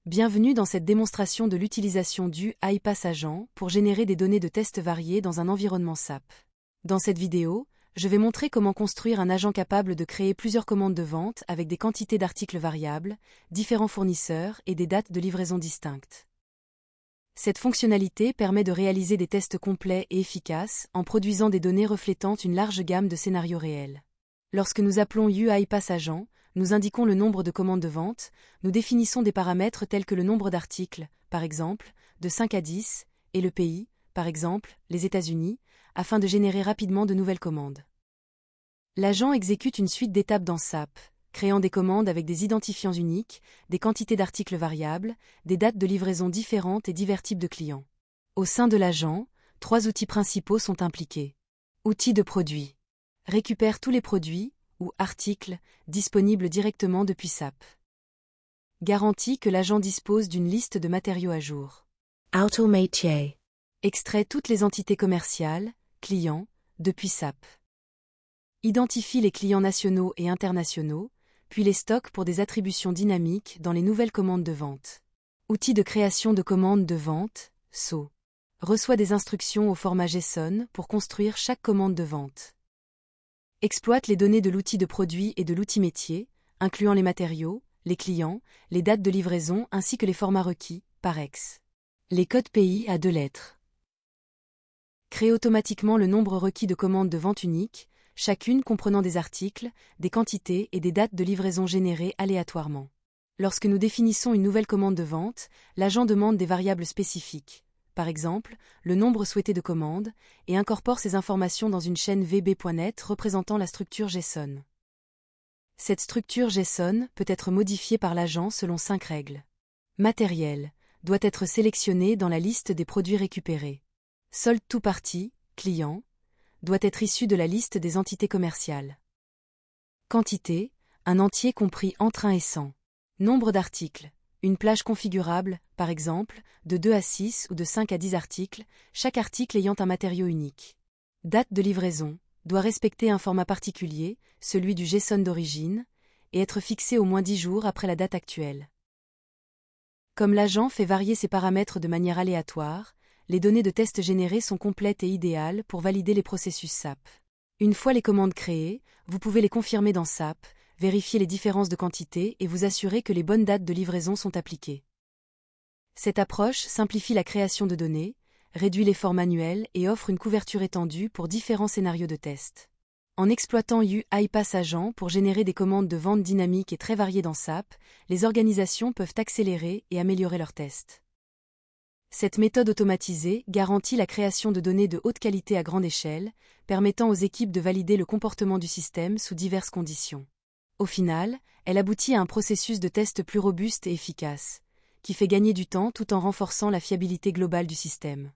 Bienvenue dans cette démonstration de l'utilisation du iPass Agent pour générer des données de tests variés dans un environnement SAP. Dans cette vidéo, je vais montrer comment construire un agent capable de créer plusieurs commandes de vente avec des quantités d'articles variables, différents fournisseurs et des dates de livraison distinctes. Cette fonctionnalité permet de réaliser des tests complets et efficaces en produisant des données reflétant une large gamme de scénarios réels. Lorsque nous appelons iPass Agent, nous indiquons le nombre de commandes de vente, nous définissons des paramètres tels que le nombre d'articles, par exemple, de 5 à 10, et le pays, par exemple, les États-Unis, afin de générer rapidement de nouvelles commandes. L'agent exécute une suite d'étapes dans SAP, créant des commandes avec des identifiants uniques, des quantités d'articles variables, des dates de livraison différentes et divers types de clients. Au sein de l'agent, 3 outils principaux sont impliqués. Outils de produits. Récupère tous les produits, ou articles, disponibles directement depuis SAP. Garantit que l'agent dispose d'une liste de matériaux à jour. Autométier. Extrait toutes les entités commerciales, clients, depuis SAP. Identifie les clients nationaux et internationaux, puis les stocke pour des attributions dynamiques dans les nouvelles commandes de vente. Outil de création de commandes de vente, SO. Reçoit des instructions au format JSON pour construire chaque commande de vente. Exploite les données de l'outil de produit et de l'outil métier, incluant les matériaux, les clients, les dates de livraison ainsi que les formats requis, par ex. Les codes pays à 2 lettres. Crée automatiquement le nombre requis de commandes de vente uniques, chacune comprenant des articles, des quantités et des dates de livraison générées aléatoirement. Lorsque nous définissons une nouvelle commande de vente, l'agent demande des variables spécifiques, par exemple, le nombre souhaité de commandes, et incorpore ces informations dans une chaîne VB.NET représentant la structure JSON. Cette structure JSON peut être modifiée par l'agent selon 5 règles. Matériel doit être sélectionné dans la liste des produits récupérés. Sold to party, client, doit être issu de la liste des entités commerciales. Quantité, un entier compris entre 1 et 100. Nombre d'articles, une plage configurable, par exemple, de 2 à 6 ou de 5 à 10 articles, chaque article ayant un matériau unique. Date de livraison, doit respecter un format particulier, celui du JSON d'origine, et être fixé au moins 10 jours après la date actuelle. Comme l'agent fait varier ses paramètres de manière aléatoire, les données de test générées sont complètes et idéales pour valider les processus SAP. Une fois les commandes créées, vous pouvez les confirmer dans SAP, vérifier les différences de quantité et vous assurer que les bonnes dates de livraison sont appliquées. Cette approche simplifie la création de données, réduit l'effort manuel et offre une couverture étendue pour différents scénarios de test. En exploitant iPass Agent pour générer des commandes de vente dynamiques et très variées dans SAP, les organisations peuvent accélérer et améliorer leurs tests. Cette méthode automatisée garantit la création de données de haute qualité à grande échelle, permettant aux équipes de valider le comportement du système sous diverses conditions. Au final, elle aboutit à un processus de test plus robuste et efficace, qui fait gagner du temps tout en renforçant la fiabilité globale du système.